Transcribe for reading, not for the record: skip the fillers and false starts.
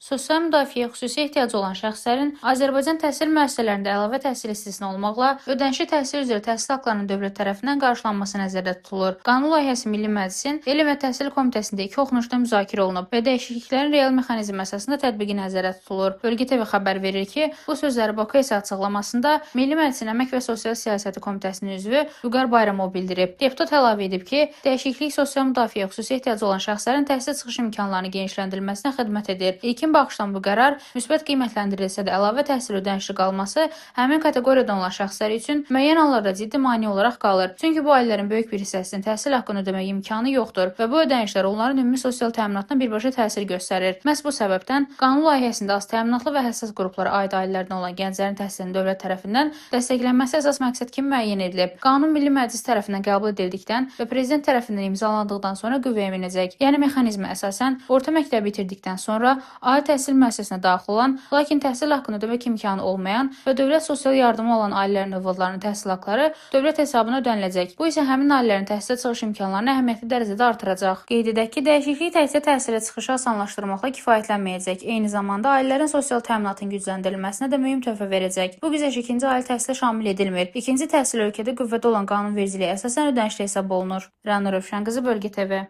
Sosial müdafiə xüsusi ehtiyacı olan şəxslərin Azərbaycan təhsil müəssisələrində əlavə təhsil istisna olmaqla ödənişli təhsil üzrə təhsil haqqlarının dövlət tərəfindən qarşılanması nəzərdə tutulur. Qanun layihəsi Milli Məclisin Elm və Təhsil Komitəsində iki oxunuşda müzakirə olunub və dəyişikliklərin real mexanizm əsasında tətbiqi nəzərdə tutulur. Bölgə TV xəbər verir ki, bu sözləri Baku S açıqlamasında Milli Məclisin Əmək və Sosial Siyasəti Komitəsinin üzvü Vüqar Bayramov bildirib. Deputat əlavə edib ki, dəyişiklik sosial müdafiə xüsusi ehtiyacı olan şəxslərin təhsil çıxış imkanlarını genişləndirilməsinə xidmət edir. İlkin baxışdan bu qərar müsbət qiymətləndirilsə də əlavə təhsil ödənişli qalması həmin kateqoriyadan olan şəxslər üçün müəyyən hallarda ciddi maneə olaraq qalır. Çünki bu ailələrin böyük bir hissəsinin təhsil haqqını ödəmək imkanı yoxdur və bu ödənişlər onların ümumi sosial təminatına birbaşa təsir göstərir. Məhz bu səbəbdən qanun layihəsində az təminatlı və həssas qruplara aid ailələrdən olan gənclərin təhsilinin dövlət tərəfindən dəstəklənməsi əsas məqsəd kimi müəyyən edilib. Qanun Milli Məclis tərəfindən qəbul edildikdən və prezident tərəfindən imzalandıqdan sonra qüvvəyə minəcək. Yəni mexanizmə əsasən orta məktəbi bitirdikdən sonra ali təhsil müəssisəsinə daxil olan, lakin təhsil haqqını ödəmək imkanı olmayan və dövlət sosial yardımı alan ailələrin övladlarının təhsil haqqları dövlət hesabına ödəniləcək. Bu isə həmin ailələrin təhsilə çıxış imkanlarını əhəmiyyətli dərəcədə artıracaq. Qeyd edək ki, dəyişiklik təkcə təhsilə çıxışı asanlaşdırmaqla kifayətlənməyəcək. Eyni zamanda ailələrin sosial təminatının gücləndirilməsinə də mühüm töhfə verəcək. Bu güzəşt ikinci ali təhsilə şamil edilmir. İkinci təhsil ölkədə qüvvədə olan qanunvericiliyə əsasən ödənişli hesab olunur. Rəna Rövşən qızı, Bölgə TV.